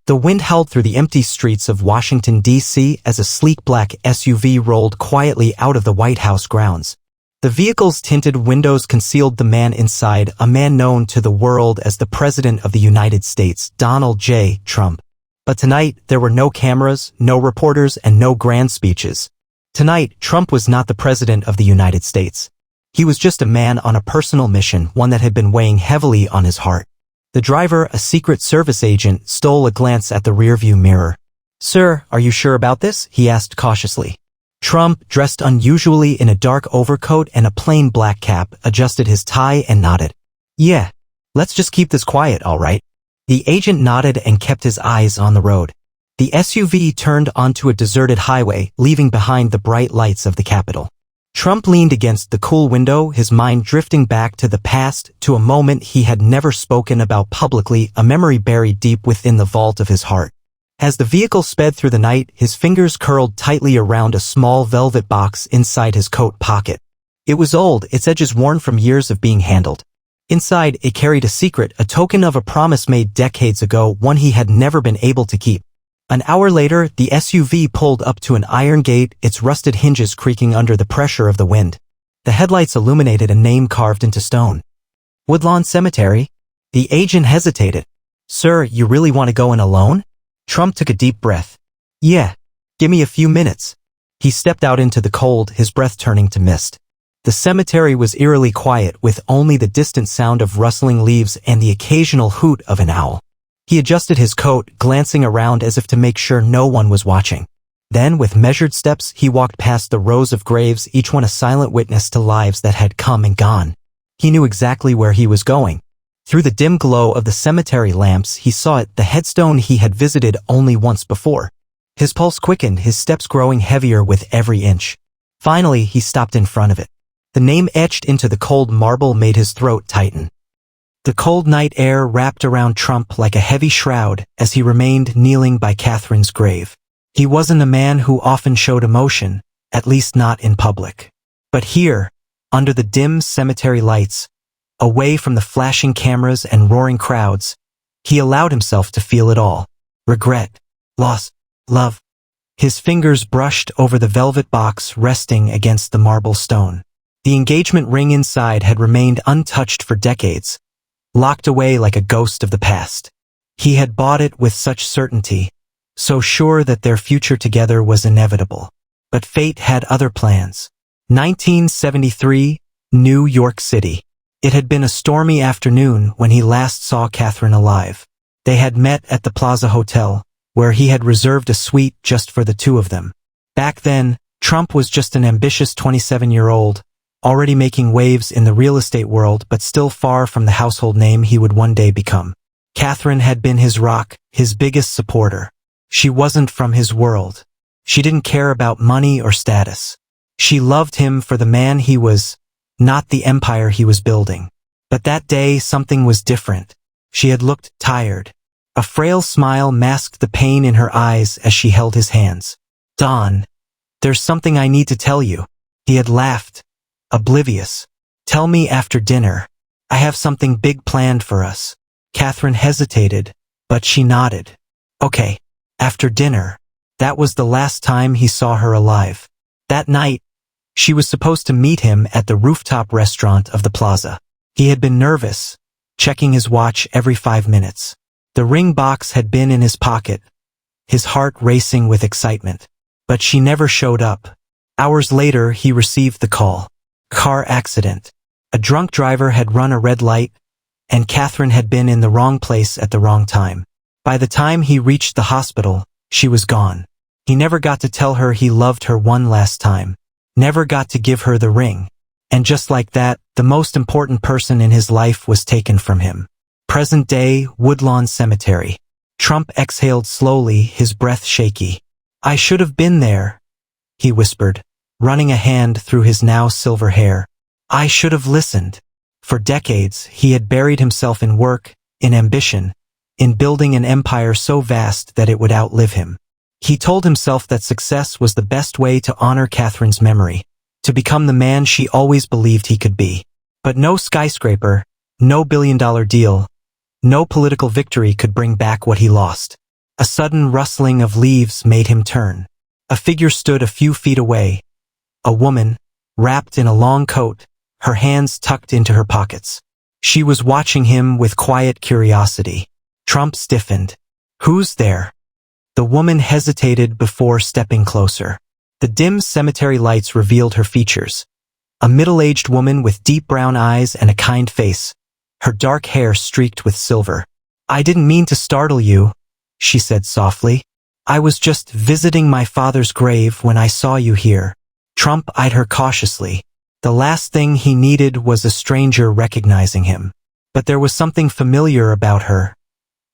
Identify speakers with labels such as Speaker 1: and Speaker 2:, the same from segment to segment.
Speaker 1: The wind howled through the empty streets of Washington, D.C. as a sleek black SUV rolled quietly out of the White House grounds. The vehicle's tinted windows concealed the man inside, a man known to the world as the President of the United States, Donald J. Trump. But tonight, there were no cameras, no reporters, and no grand speeches. Tonight, Trump was not the President of the United States. He was just a man on a personal mission, one that had been weighing heavily on his heart. The driver, a Secret Service agent, stole a glance at the rearview mirror. "Sir, are you sure about this?" he asked cautiously. Trump, dressed unusually in a dark overcoat and a plain black cap, adjusted his tie and nodded. "Yeah. Let's just keep this quiet, all right?" The agent nodded and kept his eyes on the road. The SUV turned onto a deserted highway, leaving behind the bright lights of the Capitol. Trump leaned against the cool window, his mind drifting back to the past, to a moment he had never spoken about publicly, a memory buried deep within the vault of his heart. As the vehicle sped through the night, his fingers curled tightly around a small velvet box inside his coat pocket. It was old, its edges worn from years of being handled. Inside, it carried a secret, a token of a promise made decades ago, one he had never been able to keep. An hour later, the SUV pulled up to an iron gate, its rusted hinges creaking under the pressure of the wind. The headlights illuminated a name carved into stone. "Woodlawn Cemetery?" The agent hesitated. "Sir, you really want to go in alone?" Trump took a deep breath. "Yeah. Give me a few minutes." He stepped out into the cold, his breath turning to mist. The cemetery was eerily quiet, with only the distant sound of rustling leaves and the occasional hoot of an owl. He adjusted his coat, glancing around as if to make sure no one was watching. Then, with measured steps, he walked past the rows of graves, each one a silent witness to lives that had come and gone. He knew exactly where he was going. Through the dim glow of the cemetery lamps, he saw it, the headstone he had visited only once before. His pulse quickened, his steps growing heavier with every inch. Finally, he stopped in front of it. The name etched into the cold marble made his throat tighten. The cold night air wrapped around Trump like a heavy shroud as he remained kneeling by Catherine's grave. He wasn't a man who often showed emotion, at least not in public. But here, under the dim cemetery lights, away from the flashing cameras and roaring crowds, he allowed himself to feel it all. Regret, loss, love. His fingers brushed over the velvet box resting against the marble stone. The engagement ring inside had remained untouched for decades, locked away like a ghost of the past. He had bought it with such certainty, so sure that their future together was inevitable. But fate had other plans. 1973, New York City. It had been a stormy afternoon when he last saw Catherine alive. They had met at the Plaza Hotel, where he had reserved a suite just for the two of them. Back then, Trump was just an ambitious 27-year-old, already making waves in the real estate world but still far from the household name he would one day become. Catherine had been his rock, his biggest supporter. She wasn't from his world. She didn't care about money or status. She loved him for the man he was, not the empire he was building. But that day, something was different. She had looked tired. A frail smile masked the pain in her eyes as she held his hands. "Don, there's something I need to tell you." He had laughed, oblivious. "Tell me after dinner. I have something big planned for us." Catherine hesitated, but she nodded. "Okay, after dinner." That was the last time he saw her alive. That night, she was supposed to meet him at the rooftop restaurant of the plaza. He had been nervous, checking his watch every 5 minutes. The ring box had been in his pocket, his heart racing with excitement. But she never showed up. Hours later, he received the call. Car accident. A drunk driver had run a red light, and Catherine had been in the wrong place at the wrong time. By the time he reached the hospital, she was gone. He never got to tell her he loved her one last time. Never got to give her the ring. And just like that, the most important person in his life was taken from him. Present day, Woodlawn Cemetery. Trump exhaled slowly, his breath shaky. "I should have been there," he whispered, running a hand through his now silver hair. "I should have listened." For decades, he had buried himself in work, in ambition, in building an empire so vast that it would outlive him. He told himself that success was the best way to honor Catherine's memory, to become the man she always believed he could be. But no skyscraper, no billion-dollar deal, no political victory could bring back what he lost. A sudden rustling of leaves made him turn. A figure stood a few feet away. A woman, wrapped in a long coat, her hands tucked into her pockets. She was watching him with quiet curiosity. Trump stiffened. "Who's there?" The woman hesitated before stepping closer. The dim cemetery lights revealed her features. A middle-aged woman with deep brown eyes and a kind face, her dark hair streaked with silver. "I didn't mean to startle you," she said softly. "I was just visiting my father's grave when I saw you here." Trump eyed her cautiously. The last thing he needed was a stranger recognizing him. But there was something familiar about her,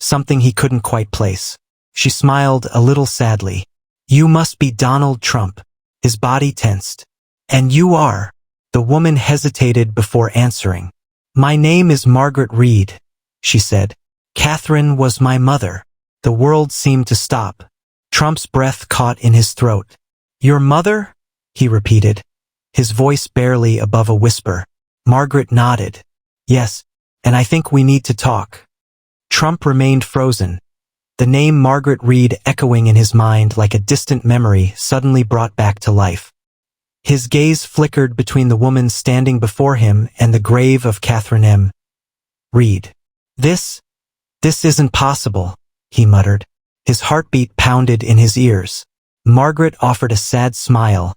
Speaker 1: something he couldn't quite place. She smiled a little sadly. "You must be Donald Trump." His body tensed. "And you are?" The woman hesitated before answering. "My name is Margaret Reed," she said. "Catherine was my mother." The world seemed to stop. Trump's breath caught in his throat. "Your mother?" he repeated, his voice barely above a whisper. Margaret nodded. "Yes, and I think we need to talk." Trump remained frozen. The name Margaret Reed echoing in his mind like a distant memory suddenly brought back to life. His gaze flickered between the woman standing before him and the grave of Catherine M. Reed. This isn't possible," he muttered. His heartbeat pounded in his ears. Margaret offered a sad smile,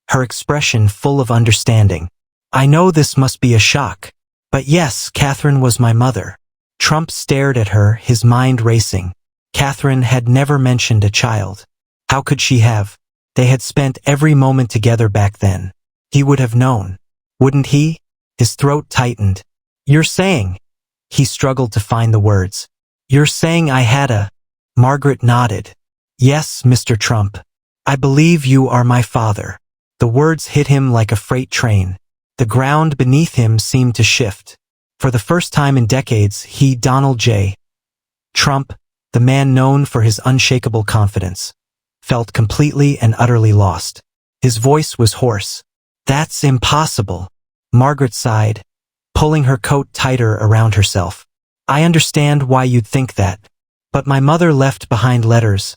Speaker 1: her expression full of understanding. "I know this must be a shock, but yes, Catherine was my mother." Trump stared at her, his mind racing. Catherine had never mentioned a child. How could she have? They had spent every moment together back then. He would have known. Wouldn't he? His throat tightened. "You're saying?" He struggled to find the words. "You're saying I had a—" Margaret nodded. "Yes, Mr. Trump. I believe you are my father." The words hit him like a freight train. The ground beneath him seemed to shift. For the first time in decades, he, Donald J. Trump, the man known for his unshakable confidence, felt completely and utterly lost. His voice was hoarse. "That's impossible," Margaret sighed, pulling her coat tighter around herself. "I understand why you'd think that, but my mother left behind letters.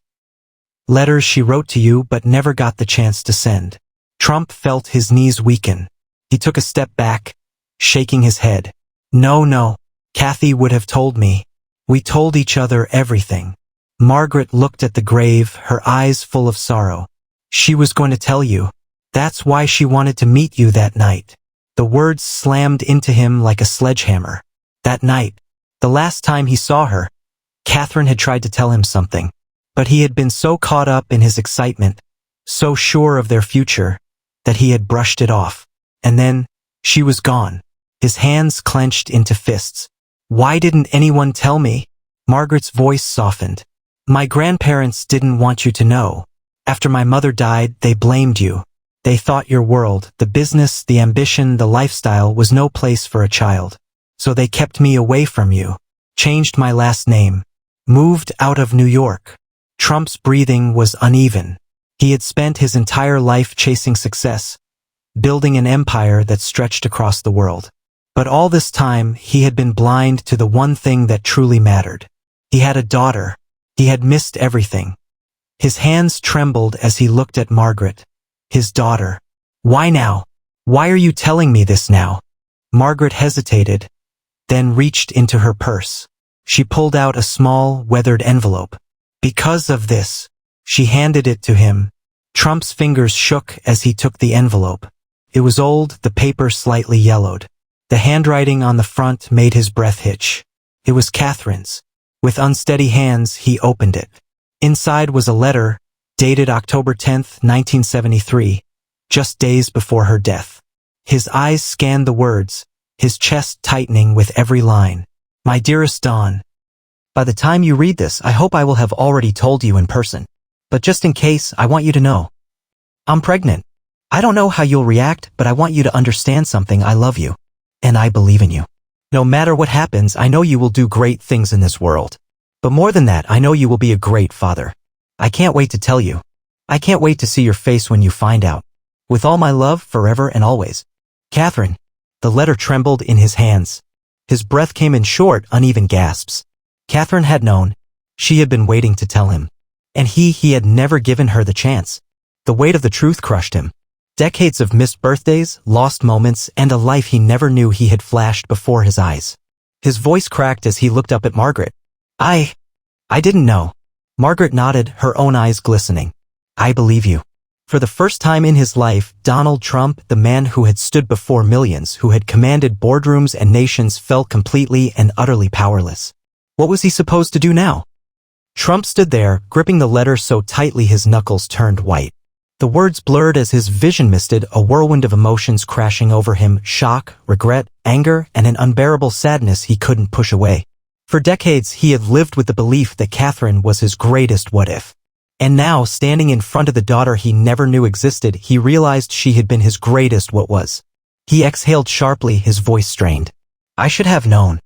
Speaker 1: Letters she wrote to you but never got the chance to send." Trump felt his knees weaken. He took a step back, shaking his head. No, Kathy would have told me. We told each other everything." Margaret looked at the grave, her eyes full of sorrow. "She was going to tell you. That's why she wanted to meet you that night." The words slammed into him like a sledgehammer. That night, the last time he saw her, Catherine had tried to tell him something, but he had been so caught up in his excitement, so sure of their future, that he had brushed it off. And then, she was gone. His hands clenched into fists. "Why didn't anyone tell me?" Margaret's voice softened. "My grandparents didn't want you to know. After my mother died, they blamed you. They thought your world, the business, the ambition, the lifestyle was no place for a child. So they kept me away from you. Changed my last name. Moved out of New York." Trump's breathing was uneven. He had spent his entire life chasing success, building an empire that stretched across the world. But all this time, he had been blind to the one thing that truly mattered. He had a daughter. He had missed everything. His hands trembled as he looked at Margaret. His daughter. "Why now? Why are you telling me this now?" Margaret hesitated, then reached into her purse. She pulled out a small, weathered envelope. "Because of this." She handed it to him. Trump's fingers shook as he took the envelope. It was old, the paper slightly yellowed. The handwriting on the front made his breath hitch. It was Catherine's. With unsteady hands, he opened it. Inside was a letter, dated October 10th, 1973, just days before her death. His eyes scanned the words, his chest tightening with every line. "My dearest Dawn, by the time you read this, I hope I will have already told you in person. But just in case, I want you to know. I'm pregnant. I don't know how you'll react, but I want you to understand something. I love you. And I believe in you. No matter what happens, I know you will do great things in this world. But more than that, I know you will be a great father. I can't wait to tell you. I can't wait to see your face when you find out. With all my love, forever and always. Catherine." The letter trembled in his hands. His breath came in short, uneven gasps. Catherine had known. She had been waiting to tell him. And he had never given her the chance. The weight of the truth crushed him. Decades of missed birthdays, lost moments, and a life he never knew he had flashed before his eyes. His voice cracked as he looked up at Margaret. I didn't know. Margaret nodded, her own eyes glistening. I believe you. For the first time in his life, Donald Trump, the man who had stood before millions, who had commanded boardrooms and nations, felt completely and utterly powerless. What was he supposed to do now? Trump stood there, gripping the letter so tightly his knuckles turned white. The words blurred as his vision misted, a whirlwind of emotions crashing over him, shock, regret, anger, and an unbearable sadness he couldn't push away. For decades, he had lived with the belief that Catherine was his greatest what-if. And now, standing in front of the daughter he never knew existed, he realized she had been his greatest what-was. He exhaled sharply, his voice strained. I should have known.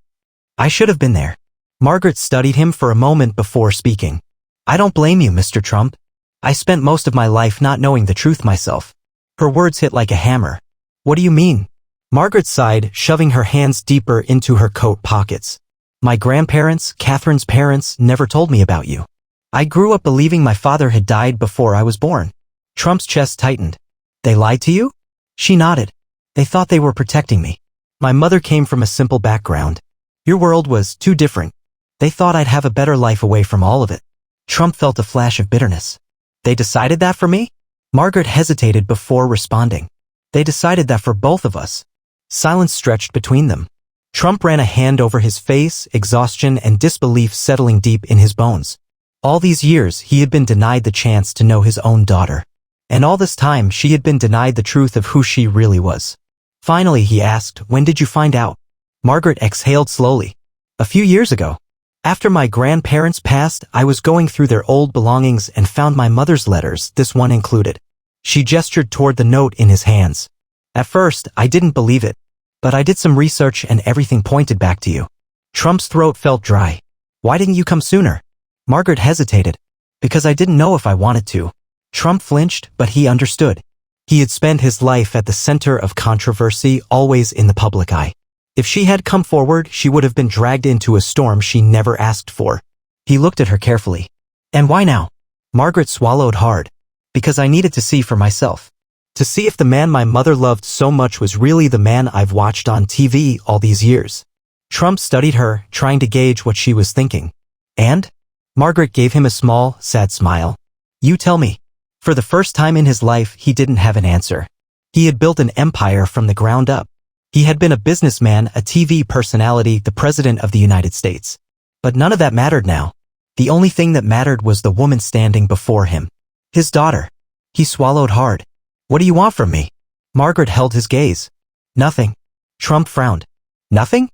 Speaker 1: I should have been there. Margaret studied him for a moment before speaking. I don't blame you, Mr. Trump. I spent most of my life not knowing the truth myself. Her words hit like a hammer. What do you mean? Margaret sighed, shoving her hands deeper into her coat pockets. My grandparents, Catherine's parents, never told me about you. I grew up believing my father had died before I was born. Trump's chest tightened. They lied to you? She nodded. They thought they were protecting me. My mother came from a simple background. Your world was too different. They thought I'd have a better life away from all of it. Trump felt a flash of bitterness. They decided that for me? Margaret hesitated before responding. They decided that for both of us. Silence stretched between them. Trump ran a hand over his face, exhaustion and disbelief settling deep in his bones. All these years, he had been denied the chance to know his own daughter. And all this time, she had been denied the truth of who she really was. Finally, he asked, when did you find out? Margaret exhaled slowly. A few years ago. After my grandparents passed, I was going through their old belongings and found my mother's letters, this one included. She gestured toward the note in his hands. At first, I didn't believe it. But I did some research and everything pointed back to you. Trump's throat felt dry. Why didn't you come sooner? Margaret hesitated. Because I didn't know if I wanted to. Trump flinched, but he understood. He had spent his life at the center of controversy, always in the public eye. If she had come forward, she would have been dragged into a storm she never asked for. He looked at her carefully. And why now? Margaret swallowed hard. Because I needed to see for myself. To see if the man my mother loved so much was really the man I've watched on TV all these years. Trump studied her, trying to gauge what she was thinking. And? Margaret gave him a small, sad smile. You tell me. For the first time in his life, he didn't have an answer. He had built an empire from the ground up. He had been a businessman, a TV personality, the President of the United States. But none of that mattered now. The only thing that mattered was the woman standing before him. His daughter. He swallowed hard. What do you want from me? Margaret held his gaze. Nothing. Trump frowned. Nothing?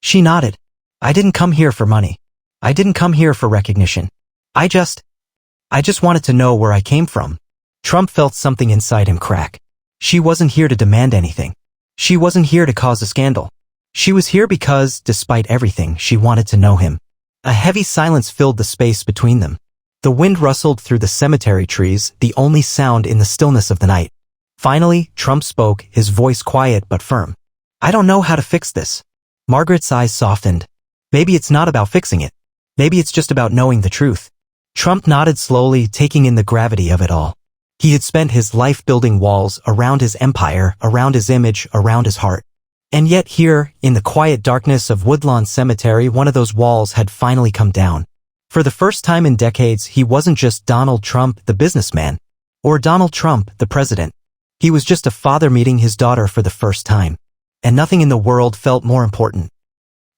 Speaker 1: She nodded. I didn't come here for money. I didn't come here for recognition. I just wanted to know where I came from. Trump felt something inside him crack. She wasn't here to demand anything. She wasn't here to cause a scandal. She was here because, despite everything, she wanted to know him. A heavy silence filled the space between them. The wind rustled through the cemetery trees, the only sound in the stillness of the night. Finally, Trump spoke, his voice quiet but firm. I don't know how to fix this. Margaret's eyes softened. Maybe it's not about fixing it. Maybe it's just about knowing the truth. Trump nodded slowly, taking in the gravity of it all. He had spent his life building walls around his empire, around his image, around his heart. And yet here, in the quiet darkness of Woodlawn Cemetery, one of those walls had finally come down. For the first time in decades, he wasn't just Donald Trump, the businessman, or Donald Trump, the president. He was just a father meeting his daughter for the first time. And nothing in the world felt more important.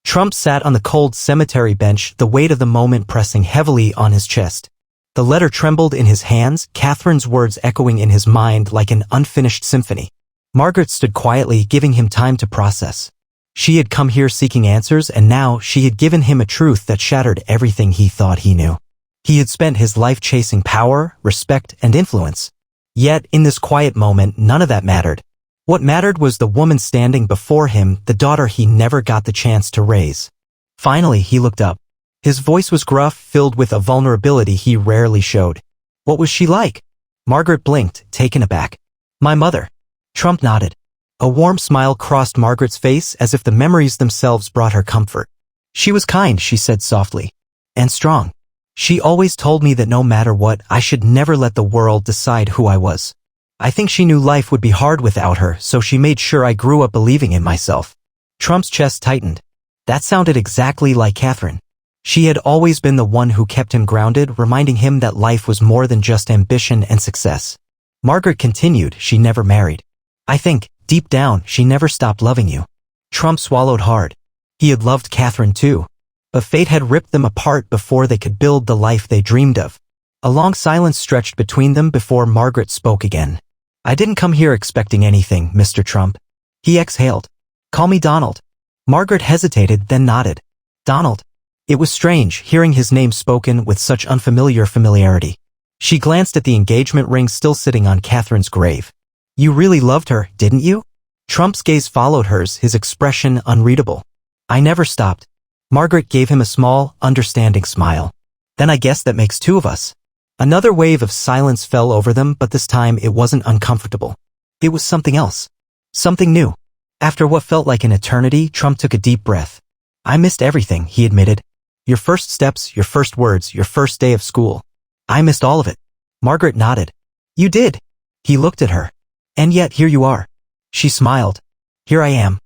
Speaker 1: Trump sat on the cold cemetery bench, the weight of the moment pressing heavily on his chest. The letter trembled in his hands, Catherine's words echoing in his mind like an unfinished symphony. Margaret stood quietly, giving him time to process. She had come here seeking answers, and now she had given him a truth that shattered everything he thought he knew. He had spent his life chasing power, respect, and influence. Yet, in this quiet moment, none of that mattered. What mattered was the woman standing before him, the daughter he never got the chance to raise. Finally, he looked up. His voice was gruff, filled with a vulnerability he rarely showed. What was she like? Margaret blinked, taken aback. My mother. Trump nodded. A warm smile crossed Margaret's face as if the memories themselves brought her comfort. She was kind, she said softly. And strong. She always told me that no matter what, I should never let the world decide who I was. I think she knew life would be hard without her, so she made sure I grew up believing in myself. Trump's chest tightened. That sounded exactly like Catherine. She had always been the one who kept him grounded, reminding him that life was more than just ambition and success. Margaret continued, she never married. I think, deep down, she never stopped loving you. Trump swallowed hard. He had loved Catherine too. But fate had ripped them apart before they could build the life they dreamed of. A long silence stretched between them before Margaret spoke again. I didn't come here expecting anything, Mr. Trump. He exhaled. Call me Donald. Margaret hesitated, then nodded. Donald. It was strange, hearing his name spoken with such unfamiliar familiarity. She glanced at the engagement ring still sitting on Catherine's grave. You really loved her, didn't you? Trump's gaze followed hers, his expression unreadable. I never stopped. Margaret gave him a small, understanding smile. Then I guess that makes two of us. Another wave of silence fell over them, but this time it wasn't uncomfortable. It was something else. Something new. After what felt like an eternity, Trump took a deep breath. I missed everything, he admitted. Your first steps, your first words, your first day of school. I missed all of it. Margaret nodded. You did. He looked at her. And yet here you are. She smiled. Here I am.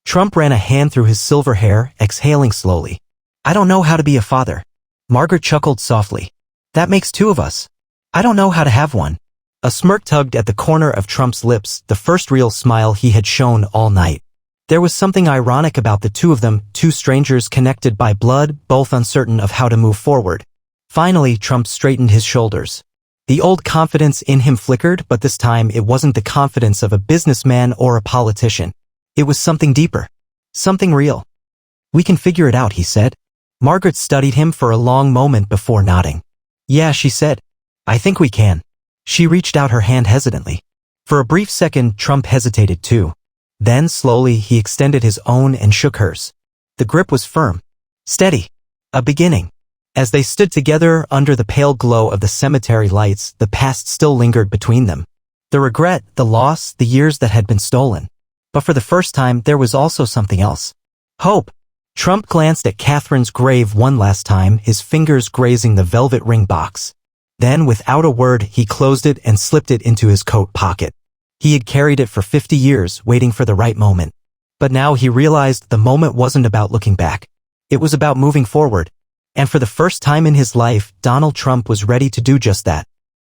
Speaker 1: Trump ran a hand through his silver hair, exhaling slowly. I don't know how to be a father. Margaret chuckled softly. That makes two of us. I don't know how to have one. A smirk tugged at the corner of Trump's lips, the first real smile he had shown all night. There was something ironic about the two of them, two strangers connected by blood, both uncertain of how to move forward. Finally, Trump straightened his shoulders. The old confidence in him flickered, but this time it wasn't the confidence of a businessman or a politician. It was something deeper. Something real. We can figure it out, he said. Margaret studied him for a long moment before nodding. Yeah, she said. I think we can. She reached out her hand hesitantly. For a brief second, Trump hesitated too. Then, slowly, he extended his own and shook hers. The grip was firm. Steady. A beginning. As they stood together under the pale glow of the cemetery lights, the past still lingered between them. The regret, the loss, the years that had been stolen. But for the first time, there was also something else. Hope. Trump glanced at Catherine's grave one last time, his fingers grazing the velvet ring box. Then, without a word, he closed it and slipped it into his coat pocket. He had carried it for 50 years, waiting for the right moment. But now he realized the moment wasn't about looking back. It was about moving forward. And for the first time in his life, Donald Trump was ready to do just that.